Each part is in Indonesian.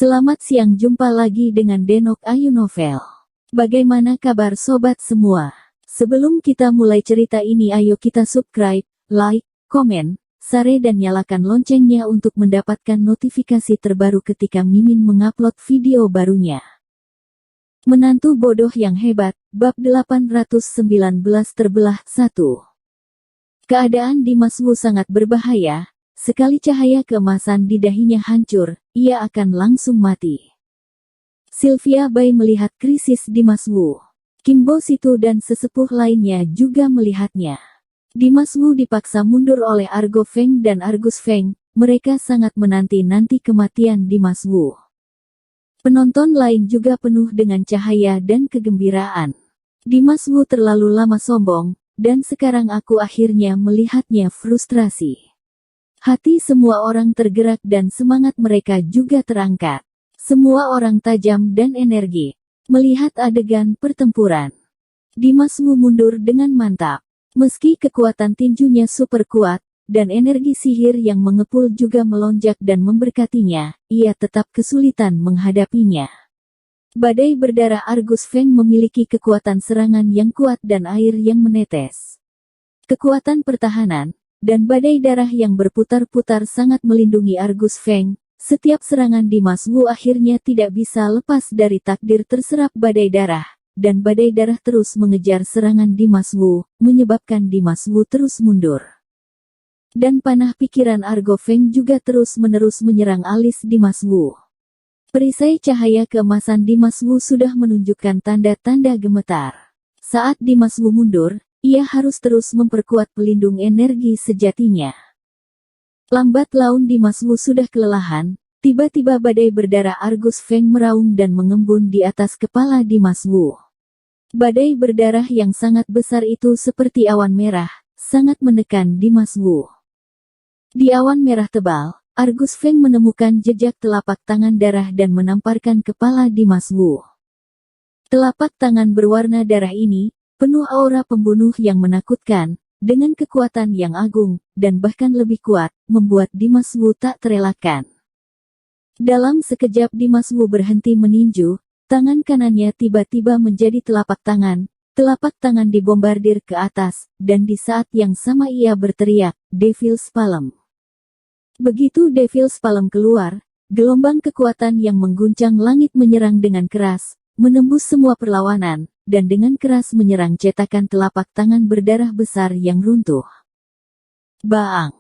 Selamat siang, jumpa lagi dengan Denok Ayu Novel. Bagaimana kabar sobat semua? Sebelum kita mulai cerita ini, ayo kita subscribe, like, komen, share dan nyalakan loncengnya untuk mendapatkan notifikasi terbaru ketika Mimin mengupload video barunya. Menantu bodoh yang hebat, bab 819 terbelah 1. Keadaan Dimas Wu sangat berbahaya. Sekali cahaya keemasan di dahinya hancur, ia akan langsung mati. Sylvia Bai melihat krisis Dimas Wu. Kimbo Situ dan sesepuh lainnya juga melihatnya. Dimas Wu dipaksa mundur oleh Argo Feng dan Argus Feng. Mereka sangat menanti-nanti kematian Dimas Wu. Penonton lain juga penuh dengan cahaya dan kegembiraan. Dimas Wu terlalu lama sombong, dan sekarang aku akhirnya melihatnya frustrasi. Hati semua orang tergerak dan semangat mereka juga terangkat. Semua orang tajam dan energi melihat adegan pertempuran. Dimas Wu mundur dengan mantap. Meski kekuatan tinjunya super kuat, dan energi sihir yang mengepul juga melonjak dan memberkatinya, ia tetap kesulitan menghadapinya. Badai berdarah Argus Feng memiliki kekuatan serangan yang kuat dan air yang menetes. Kekuatan pertahanan dan badai darah yang berputar-putar sangat melindungi Argus Feng. Setiap serangan Dimas Wu akhirnya tidak bisa lepas dari takdir terserap badai darah, dan badai darah terus mengejar serangan Dimas Wu, menyebabkan Dimas Wu terus mundur. Dan panah pikiran Argo Feng juga terus-menerus menyerang alis Dimas Wu. Perisai cahaya keemasan Dimas Wu sudah menunjukkan tanda-tanda gemetar. Saat Dimas Wu mundur, ia harus terus memperkuat pelindung energi sejatinya. Lambat laun Dimas Wu sudah kelelahan, tiba-tiba badai berdarah Argus Feng meraung dan mengembun di atas kepala Dimas Wu. Badai berdarah yang sangat besar itu seperti awan merah, sangat menekan Dimas Wu. Di awan merah tebal, Argus Feng menemukan jejak telapak tangan darah dan menamparkan kepala Dimas Wu. Telapak tangan berwarna darah ini penuh aura pembunuh yang menakutkan, dengan kekuatan yang agung, dan bahkan lebih kuat, membuat Dimas Wu tak terelakkan. Dalam sekejap Dimas Wu berhenti meninju, tangan kanannya tiba-tiba menjadi telapak tangan dibombardir ke atas, dan di saat yang sama ia berteriak, Devil's Palm. Begitu Devil's Palm keluar, gelombang kekuatan yang mengguncang langit menyerang dengan keras, menembus semua perlawanan, dan dengan keras menyerang cetakan telapak tangan berdarah besar yang runtuh. Baang!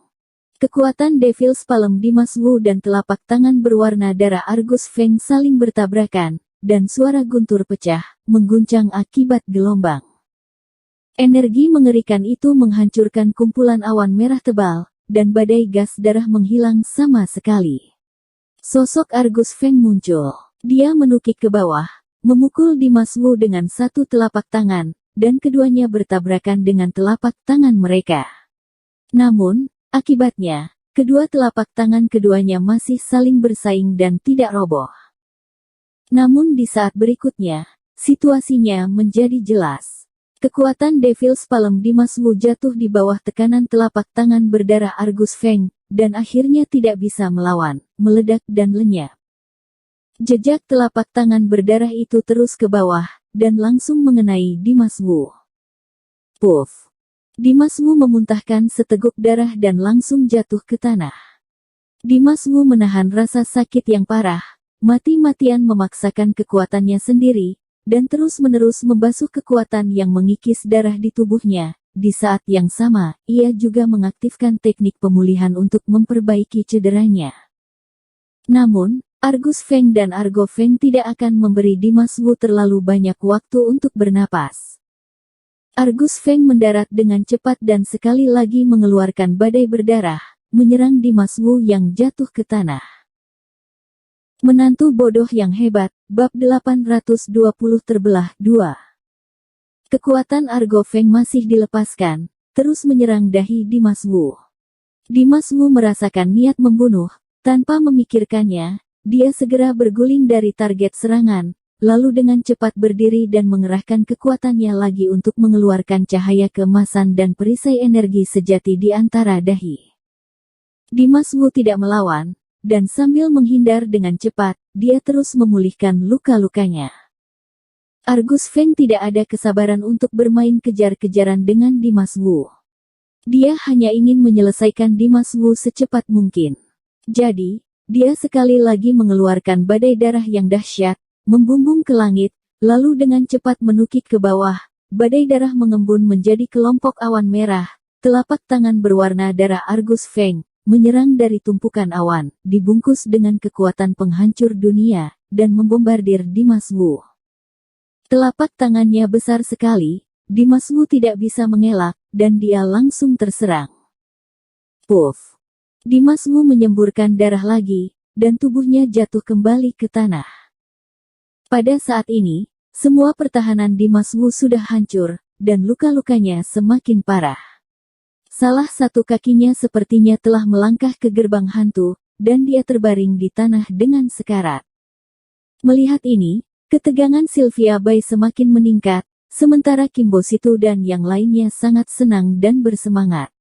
Kekuatan Devil's Palm Dimas Wu dan telapak tangan berwarna darah Argus Feng saling bertabrakan, dan suara guntur pecah, mengguncang akibat gelombang. Energi mengerikan itu menghancurkan kumpulan awan merah tebal, dan badai gas darah menghilang sama sekali. Sosok Argus Feng muncul. Dia menukik ke bawah, memukul Dimas Wu dengan satu telapak tangan, dan keduanya bertabrakan dengan telapak tangan mereka. Namun, akibatnya, kedua telapak tangan keduanya masih saling bersaing dan tidak roboh. Namun di saat berikutnya, situasinya menjadi jelas. Kekuatan Devil's Palm Dimas Wu jatuh di bawah tekanan telapak tangan berdarah Argus Feng, dan akhirnya tidak bisa melawan, meledak dan lenyap. Jejak telapak tangan berdarah itu terus ke bawah, dan langsung mengenai Dimas Wu. Puff! Dimas Wu memuntahkan seteguk darah dan langsung jatuh ke tanah. Dimas Wu menahan rasa sakit yang parah, mati-matian memaksakan kekuatannya sendiri, dan terus-menerus membasuh kekuatan yang mengikis darah di tubuhnya. Di saat yang sama, ia juga mengaktifkan teknik pemulihan untuk memperbaiki cederanya. Namun, Argus Feng dan Argo Feng tidak akan memberi Dimas Wu terlalu banyak waktu untuk bernapas. Argus Feng mendarat dengan cepat dan sekali lagi mengeluarkan badai berdarah, menyerang Dimas Wu yang jatuh ke tanah. Menantu bodoh yang hebat, bab 820 terbelah 2. Kekuatan Argo Feng masih dilepaskan, terus menyerang dahi Dimas Wu. Dimas Wu merasakan niat membunuh, tanpa memikirkannya. Dia segera berguling dari target serangan, lalu dengan cepat berdiri dan mengerahkan kekuatannya lagi untuk mengeluarkan cahaya keemasan dan perisai energi sejati di antara dahi. Dimas Wu tidak melawan, dan sambil menghindar dengan cepat, dia terus memulihkan luka-lukanya. Argus Feng tidak ada kesabaran untuk bermain kejar-kejaran dengan Dimas Wu. Dia hanya ingin menyelesaikan Dimas Wu secepat mungkin. Jadi, dia sekali lagi mengeluarkan badai darah yang dahsyat, membumbung ke langit, lalu dengan cepat menukik ke bawah. Badai darah mengembun menjadi kelompok awan merah. Telapak tangan berwarna darah Argus Feng menyerang dari tumpukan awan, dibungkus dengan kekuatan penghancur dunia, dan membombardir Dimas Wu. Telapak tangannya besar sekali, Dimas Wu tidak bisa mengelak, dan dia langsung terserang. Puff! Dimas Wu menyemburkan darah lagi, dan tubuhnya jatuh kembali ke tanah. Pada saat ini, semua pertahanan Dimas Wu sudah hancur, dan luka-lukanya semakin parah. Salah satu kakinya sepertinya telah melangkah ke gerbang hantu, dan dia terbaring di tanah dengan sekarat. Melihat ini, ketegangan Sylvia Bai semakin meningkat, sementara Kimbo Situ dan yang lainnya sangat senang dan bersemangat.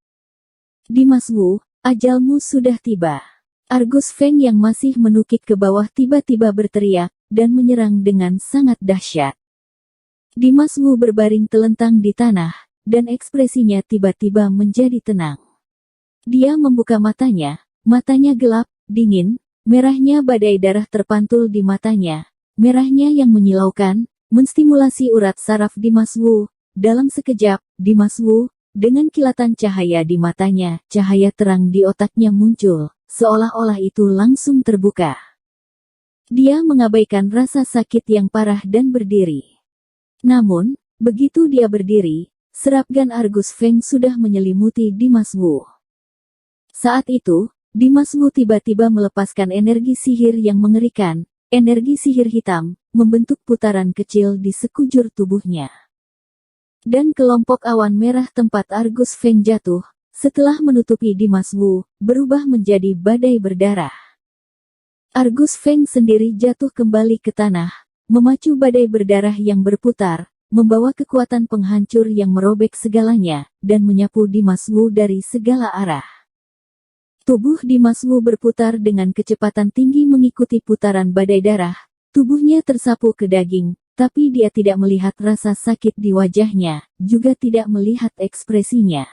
Dimas Wu, ajalmu sudah tiba. Argus Feng yang masih menukik ke bawah tiba-tiba berteriak, dan menyerang dengan sangat dahsyat. Dimas Wu berbaring telentang di tanah, dan ekspresinya tiba-tiba menjadi tenang. Dia membuka matanya gelap, dingin, merahnya badai darah terpantul di matanya. Merahnya yang menyilaukan, menstimulasi urat saraf Dimas Wu. Dalam sekejap, Dimas Wu, dengan kilatan cahaya di matanya, cahaya terang di otaknya muncul, seolah-olah itu langsung terbuka. Dia mengabaikan rasa sakit yang parah dan berdiri. Namun, begitu dia berdiri, serapgan Argus Feng sudah menyelimuti Dimas Wu. Saat itu, Dimas Wu tiba-tiba melepaskan energi sihir yang mengerikan. Energi sihir hitam, membentuk putaran kecil di sekujur tubuhnya. Dan kelompok awan merah tempat Argus Feng jatuh, setelah menutupi Dimas Wu, berubah menjadi badai berdarah. Argus Feng sendiri jatuh kembali ke tanah, memacu badai berdarah yang berputar, membawa kekuatan penghancur yang merobek segalanya, dan menyapu Dimas Wu dari segala arah. Tubuh Dimas Wu berputar dengan kecepatan tinggi mengikuti putaran badai darah. Tubuhnya tersapu ke daging, tapi dia tidak melihat rasa sakit di wajahnya, juga tidak melihat ekspresinya.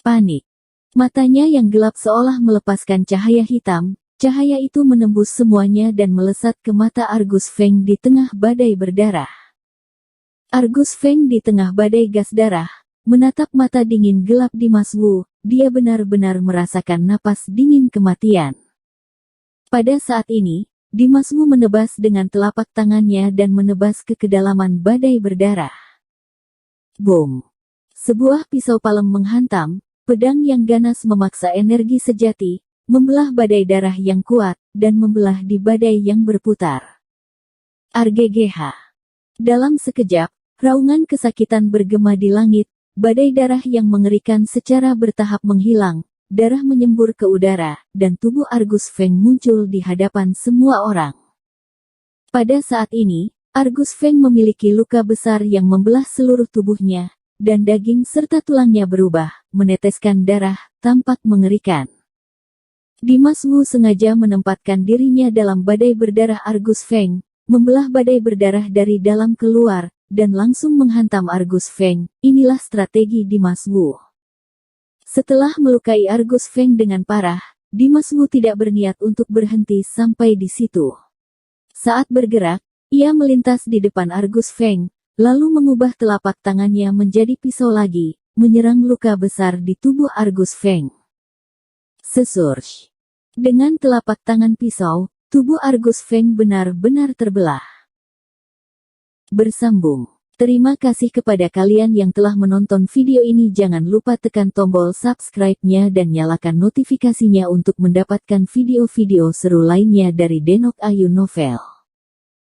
Panik. Matanya yang gelap seolah melepaskan cahaya hitam, cahaya itu menembus semuanya dan melesat ke mata Argus Feng di tengah badai berdarah. Argus Feng di tengah badai gas darah, menatap mata dingin gelap Dimas Wu. Dia benar-benar merasakan napas dingin kematian. Pada saat ini, Dimas Wu menebas dengan telapak tangannya dan menebas ke kedalaman badai berdarah. Boom! Sebuah pisau palem menghantam, pedang yang ganas memaksa energi sejati, membelah badai darah yang kuat, dan membelah di badai yang berputar. RGGH. Dalam sekejap, raungan kesakitan bergema di langit. Badai darah yang mengerikan secara bertahap menghilang, darah menyembur ke udara, dan tubuh Argus Feng muncul di hadapan semua orang. Pada saat ini, Argus Feng memiliki luka besar yang membelah seluruh tubuhnya, dan daging serta tulangnya berubah, meneteskan darah, tampak mengerikan. Dimas Wu sengaja menempatkan dirinya dalam badai berdarah Argus Feng, membelah badai berdarah dari dalam keluar, dan langsung menghantam Argus Feng. Inilah strategi Dimas Wu. Setelah melukai Argus Feng dengan parah, Dimas Wu tidak berniat untuk berhenti sampai di situ. Saat bergerak, ia melintas di depan Argus Feng, lalu mengubah telapak tangannya menjadi pisau lagi, menyerang luka besar di tubuh Argus Feng. Sesursh. Dengan telapak tangan pisau, tubuh Argus Feng benar-benar terbelah. Bersambung. Terima kasih kepada kalian yang telah menonton video ini. Jangan lupa tekan tombol subscribe-nya dan nyalakan notifikasinya untuk mendapatkan video-video seru lainnya dari Denok Ayu Novel.